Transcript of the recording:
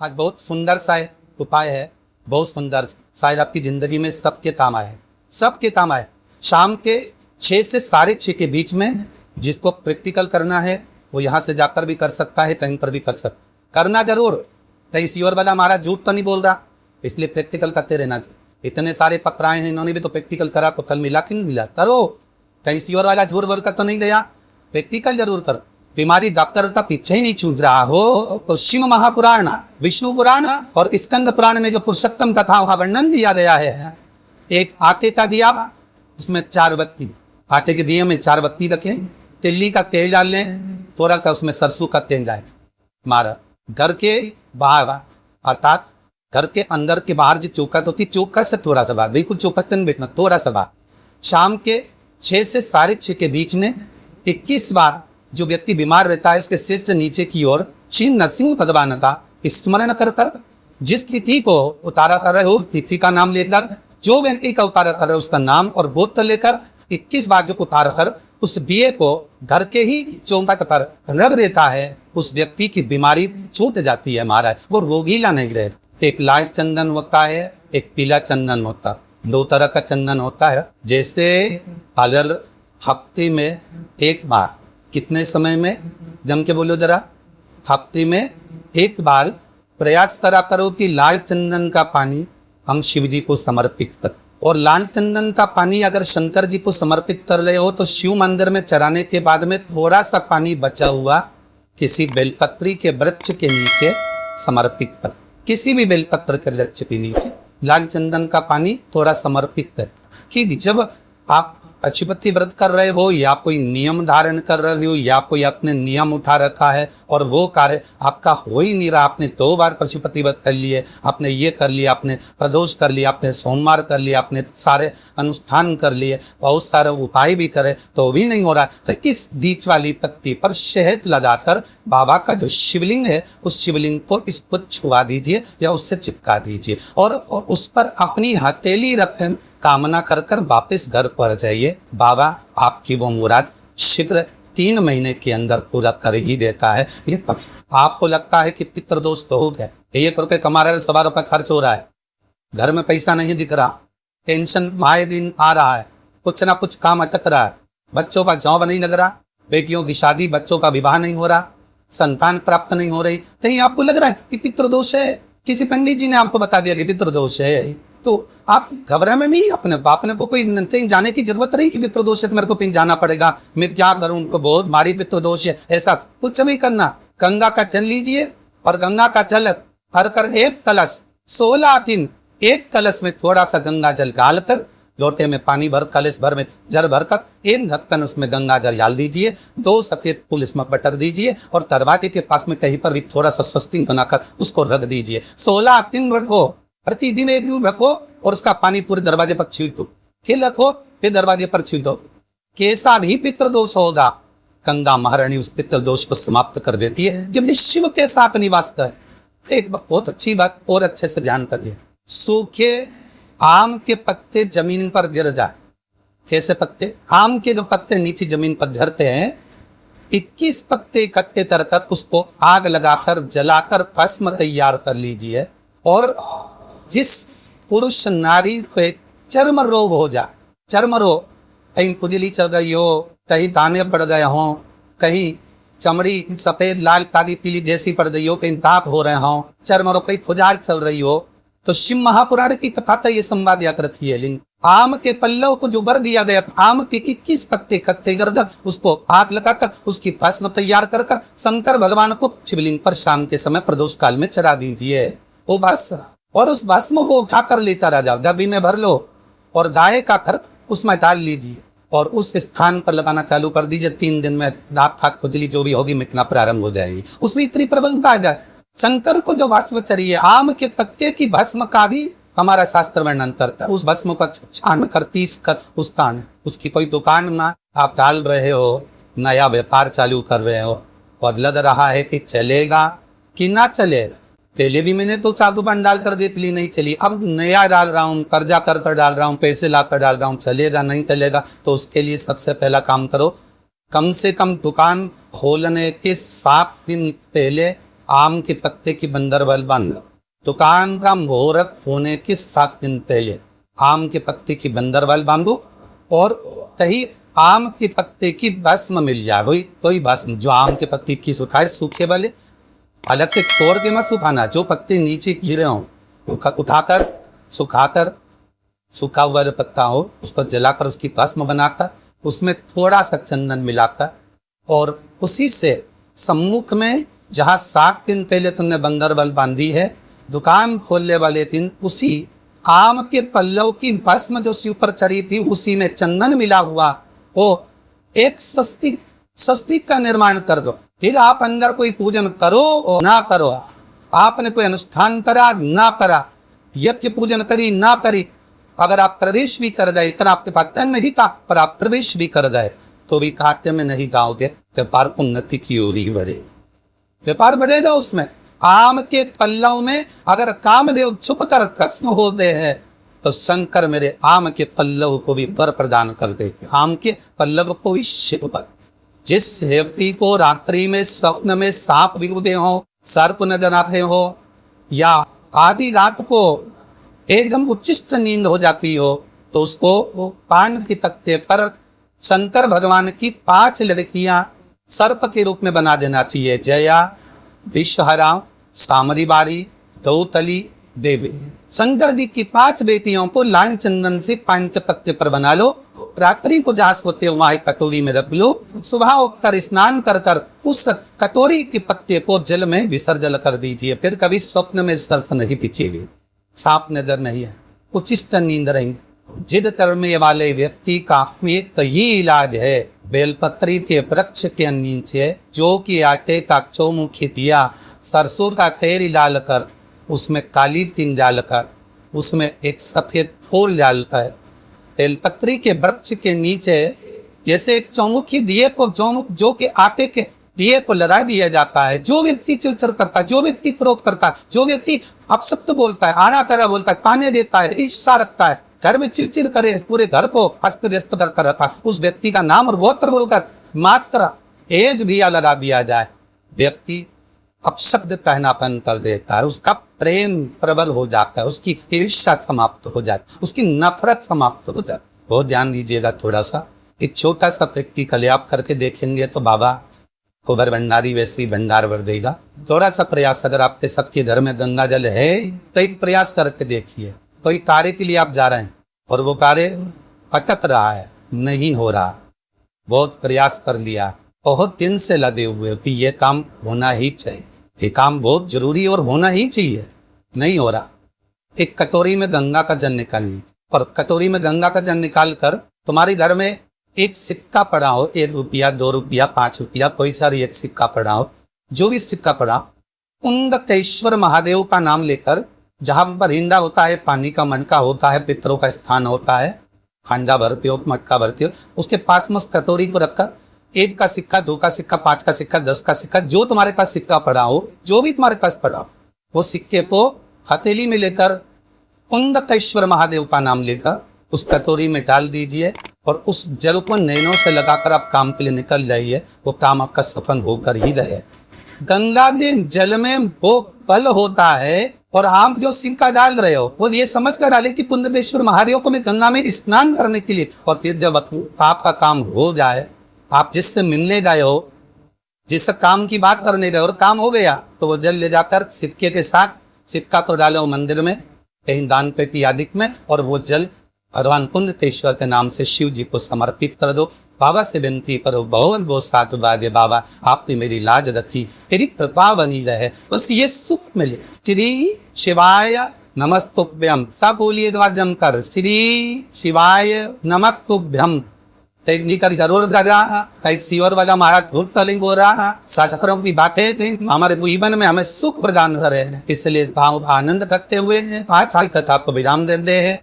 आज बहुत सुंदर सा उपाय है, बहुत सुंदर, शायद आपकी जिंदगी में सबके काम आए, सबके काम आए। शाम के 6 से 6:30 के बीच में जिसको प्रैक्टिकल करना है वो यहाँ से जाकर भी कर सकता है, कहीं पर भी कर सकता, करना जरूर। कहीं सीवर वाला हमारा झूठ तो नहीं बोल रहा, इसलिए प्रैक्टिकल करते रहना चाहिए। इतने सारे पकड़ाए हैं, इन्होंने भी तो प्रैक्टिकल करा, तो कल मिला कि नहीं मिला? करो। कहीं सीवर वाला झूठ बोल कर तो नहीं गया, प्रैक्टिकल जरूर करो। बीमारी डॉक्टर का पीछे ही नहीं छूट रहा हो तो शिव महापुराण, विष्णु पुराण और स्कंद पुराण में जो पुरुषोत्तम कथा का वर्णन दिया गया है, एक आटे का दिया, उसमें 4 बत्ती, आटे के दिए में 4 बत्ती रखें, तिल्ली का तेल डाल लें, थोड़ा का उसमें सरसों का तेल डालें। हमारा घर के बाहर, अर्थात घर के अंदर के बाहर जो चौखट होती, चौखट से थोड़ा सा बाहर, बिल्कुल चौखट नहीं बैठना, थोड़ा सा बाहर, शाम के 6 से 6:30 के बीच में 21 बार जो व्यक्ति बीमार रहता है उसके सिर से नीचे की ओर श्री नरसिंह भगवान का स्मरण कर कर, जिस तिथि को उतारा कर रहे हो तिथि का नाम लेकर, जो व्यक्ति का उतारा कर रहे हो उसका नाम और गोत्र लेकर 21 बार जो उतार कर उस दिए को घर के ही चौखट पर रख देता है, उस व्यक्ति की बीमारी छूट जाती है। महाराज वो रोगीला नहीं रहे। एक लाल चंदन होता है, एक पीला चंदन होता है, 2 तरह का चंदन होता है। जैसे अगर हफ्ते में 1 बार, कितने समय में जम के बोलो जरा, हफ्ते में 1 बार प्रयास करा करो कि लाल चंदन का पानी हम शिव जी को समर्पित कर। और लाल चंदन का पानी अगर शंकर जी को समर्पित कर रहे हो तो शिव मंदिर में चढ़ाने के बाद में थोड़ा सा पानी बचा हुआ किसी बेलपत्री के वृक्ष के नीचे समर्पित कर, किसी भी बेलपत्र के वृक्ष के नीचे लाल चंदन का पानी थोड़ा समर्पित कर। कि जब आप पशुपति व्रत कर रहे हो या कोई नियम धारण कर रहे हो या कोई अपने नियम उठा रखा है और वो कार्य आपका हो ही नहीं रहा, आपने 2 बार पशुपति व्रत कर लिए, आपने ये कर लिया, आपने प्रदोष कर लिया, आपने सोमवार कर लिया, आपने सारे अनुष्ठान कर लिए, बहुत सारे उपाय भी करे तो भी नहीं हो रहा, तो इस बीच वाली पत्ती पर शहद लगाकर बाबा का जो शिवलिंग है उस शिवलिंग को इस पर छुआ दीजिए या उससे चिपका दीजिए और उस पर अपनी हथेली रखें, कामना कर कर वापिस घर पर जाइए। बाबा आपकी वो मुराद शीघ्र 3 महीने के अंदर पूरा कर ही देता है। ये आपको लगता है कि पितृदोष तो हो गया, 1 रुपये कमा रहे, 1.25 रुपये खर्च हो रहा है, घर में पैसा नहीं दिख रहा, टेंशन आए दिन आ रहा है, कुछ ना कुछ काम अटक रहा है, बच्चों का जॉब नहीं लग रहा, बेटियों की शादी, बच्चों का विवाह नहीं हो रहा, संतान प्राप्त नहीं हो रही, कहीं आपको लग रहा है कि पितृदोष है, किसी पंडित जी ने आपको बता दिया कि पितृदोष है, तो आप घबरा में भी अपने बाप ने को कोई नहीं जाने की जरूरत नहीं कि पितृदोष है तो मेरे को कहीं जाना पड़ेगा, मैं क्या करूं, उनको बहुत भारी पितृदोष है, ऐसा कुछ नहीं करना। गंगा का जल लीजिए और गंगा का जल भर कर 1 कलश 16 दिन 1 कलश में थोड़ा सा गंगा जल डालकर लोटे में पानी भर, कलश भर में जल भर कर 1 ढक्कन उसमें गंगा जल डाल दीजिए, 2 सफेद फूल इसमें बटर दीजिए और दरवाजे के पास में कहीं पर भी थोड़ा सा स्वस्तिक बनाकर उसको रख दीजिए। 16 दिन रखो, प्रतिदिन 1 दिन रखो और उसका पानी पूरे दरवाजे पर छीट दो, फिर रखो, फिर दरवाजे पर छीट दो। कैसा भी पितृदोष होगा गंगा महारानी उस पितृदोष को समाप्त कर देती है जब शिव के साथ निवास है। एक बहुत अच्छी बात और अच्छे से ध्यान करिए, सूखे आम के पत्ते जमीन पर गिर जाए, कैसे पत्ते, आम के जो पत्ते नीचे जमीन पर झरते हैं, 21 पत्ते इकट्ठे कर उसको आग लगाकर जलाकर भस्म तैयार कर लीजिए। और जिस पुरुष नारी को चर्म रोग हो जाए, चर्म रोग, कहीं खुजली चल गई हो, कहीं दाने पड़ गए हों, कहीं चमड़ी सफेद लाल काली पीली जैसी पड़ गई हो, कहीं दांत हो रहे हों, चर्म रोग, कहीं खुजाल चल रही हो, तो शिव महापुराण की कथा तो ये संवाद या करती है। लिंग आम के पल्लव को जो बर दिया गया, आम के 21 पत्ते इकट्ठे कर उसको हाथ लगाकर उसकी भस्म तैयार कर शंकर भगवान को शिवलिंग पर शाम के समय प्रदोष काल में चढ़ा दीजिए वो भस्म, और उस भस्म को उठा कर लेता रह जाओ, डब्बी में भर लो और गाय का खर उसमें डाल लीजिए और उस स्थान पर लगाना चालू कर दीजिए। 3 दिन में दांत फात खुजली जो भी होगी मिटना प्रारंभ हो जाएगी। उसमें इतनी प्रबलता आ जाए। शंकर को जो भस्म चाहिए, आम के पत्ते की भस्म का भी हमारा शास्त्र वर्णन करता है। उस भस्म को छान कर 30 कर उसकी कोई दुकान में आप डाल रहे हो, नया व्यापार चालू कर रहे हो और लग रहा है कि चलेगा कि ना चलेगा। पहले भी मैंने तो 4 दुकान डाल कर देती ली, नहीं चली, अब नया डाल रहा हूँ, कर्जा कर कर डाल रहा हूँ, पैसे ला कर डाल रहा हूँ, चलेगा नहीं चलेगा। तो उसके लिए सबसे पहला काम करो, कम से कम दुकान खोलने के 7 दिन पहले आम के पत्ते की बंदरवाल बांध। दुकान का मुहूर्त होने के 7 दिन पहले आम के पत्ते की बंदरवाल बांधो और कहीं आम के पत्ते की भस्म मिल जाए, वही कोई भस्म जो आम के पत्ते की सुखाए, सूखे वाले अलग से तोड़ के मत सुखाना, जो पत्ते नीचे गिरे हों उठाकर सुखाकर, सूखा हुआ जो पत्ता हो उसको जलाकर उसकी भस्म बनाकर उसमें थोड़ा सा चंदन मिलाकर और उसी से सम्मुख में जहाँ 7 दिन पहले तुमने बंदरवाल बांधी है, दुकान खोलने वाले दिन उसी आम के पल्लव की भस्म जो उसके ऊपर चढ़ी थी उसी में चंदन मिला हुआ हो एक स्वस्तिक का निर्माण कर दो। फिर आप अंदर कोई पूजन करो और ना करो, आपने कोई अनुष्ठान करा ना करा, यज्ञ पूजन करी ना करी, अगर आप प्रवेश भी कर जाए, इतना आपके पास धन नहीं था पर आप प्रवेश भी कर जाए तो भी खाते में नहीं गाओगे, व्यापार उन्नति की ओर ही बढ़े, व्यापार बढ़ेगा उसमें। आम के पल्लव में अगर कामदेव छुप कर कृष्ण होते हैं तो शंकर मेरे आम के पल्लव को भी वर प्रदान कर देते, आम के पल्लव को भी शिव पर। जिस व्यक्ति को रात्रि में स्वप्न में सांप विरुदे हो, सर्प नजर आते हो या आधी रात को एकदम उच्चिष्ट नींद हो जाती हो तो उसको वो पान के पत्ते पर शंकर भगवान की 5 लड़कियां सर्प के रूप में बना देना चाहिए। जया, विश्वहरा, सामरी बारी, दौतली, देवी। शंकर जी की 5 बेटियों को लाल चंदन से पान के पत्ते पर बना लो, रात्रि को जहाँ सोते हो वहां एक कटोरी में रख लो, सुबह उठकर स्नान कर कर उस कटोरी के पत्ते को जल में विसर्जन कर दीजिए, फिर कभी स्वप्न में सर्प नहीं दिखेगी, सांप नजर नहीं है, उचिष्ट नींद रहेंगे। जिद करने वाले व्यक्ति का एक ये इलाज है, बेलपत्री के वृक्ष के नीचे जो कि आटे का चौमुखी दिया, सरसों का तेल डालकर उसमें काली तिल डालकर उसमें एक सफेद फूल डालकर बेलपत्री के वृक्ष के नीचे जैसे एक चौमुखी दिए को जो कि आटे के दिए को लगा दिया जाता है। जो व्यक्ति चिड़चिड़ करता है, जो व्यक्ति क्रोध करता है, जो व्यक्ति अपशब्द बोलता है, आना तरह बोलता है, ताने देता है, ईर्ष्या रखता है, घर में चिड़चिड़ करे, पूरे घर को अस्त व्यस्त कर रखा, उस व्यक्ति का नाम और गोत्र बोलकर मात्र एज भी लगा दिया जाए, व्यक्ति अपशब्द कहनापन कर देता है, उसका प्रेम प्रबल हो जाता है, उसकी ईर्ष्या समाप्त हो जाती है, उसकी नफरत समाप्त हो जाती है। बहुत ध्यान दीजिएगा, थोड़ा सा एक छोटा सा प्रैक्टिकल आप करके देखेंगे तो बाबा कुबर भंडारी वैसे ही भंडार भर देगा। थोड़ा सा प्रयास, अगर आपके सबके घर में गंगा जल है तो एक प्रयास करके देखिए। कोई कार्य के लिए आप जा रहे हैं और वो कार्य अटक रहा है, नहीं हो रहा, बहुत प्रयास कर लिया, बहुत दिन से लगे हुए कि ये काम होना ही चाहिए, ये काम बहुत जरूरी और होना ही चाहिए, नहीं हो रहा। एक कटोरी में गंगा का जल निकाल लीजिए और कटोरी में गंगा का जल निकाल कर तुम्हारे घर में एक सिक्का पड़ा हो, 1 रुपया, 2 रुपया, 5 रुपया, कोई सारी एक सिक्का पड़ा हो, जो भी सिक्का पड़ा, उंडकेश्वर महादेव का नाम लेकर, जहां पर हिंदा होता है, पानी का मनका होता है, पितरों का स्थान होता है, हांडा भरते हो, मटका भरते हो, उसके पास में उस कटोरी को रखकर 1 का सिक्का, 2 का सिक्का, 5 का सिक्का, 10 का सिक्का, जो तुम्हारे पास सिक्का पड़ा हो, जो भी तुम्हारे पास पड़ा हो, वो सिक्के को हथेली में लेकर उंडकेश्वर महादेव का नाम लेकर उस कटोरी में डाल दीजिए और उस जल को नैनों से लगाकर आप काम के लिए निकल जाइए, वो काम आपका सफल होकर ही रहे। गंगा के जल में वो बल होता है और आप जो सिक्का डाल रहे हो वो ये समझ कर डाले कि पुंडरेश्वर महादेव को मैं गंगा में स्नान करने के लिए, और फिर जब आपका काम हो जाए, आप जिससे मिलने गए हो, जिस काम की बात करने गए और काम हो गया, तो वो जल ले जाकर सिक्के के साथ सिक्का को डालो मंदिर में, कहीं दान पेटी आदि में, और वो जल भगवान पुंडरेश्वर के नाम से शिव जी को समर्पित कर दो। बाबा से विनती करो, बहुत बहुत साधुवाद है बाबा, आपने मेरी लाज रखी, तेरी कृपा बनी रहे, बस ये सुख मिले। श्री शिवाय नमस्तुभ्यम, सब बोलिए द्वार जमकर, श्री शिवाय नमस्तुभ्यम। टेक्निकल जरूर कर रहा, कई सीवर वाला महाराज धूप कलिंग हो रहा, शास्त्रों की बातें थी, हमारे जीवन में हमें सुख प्रदान करे, इसलिए भाव आनंद करते हुए आज कथा को विराम देते हैं।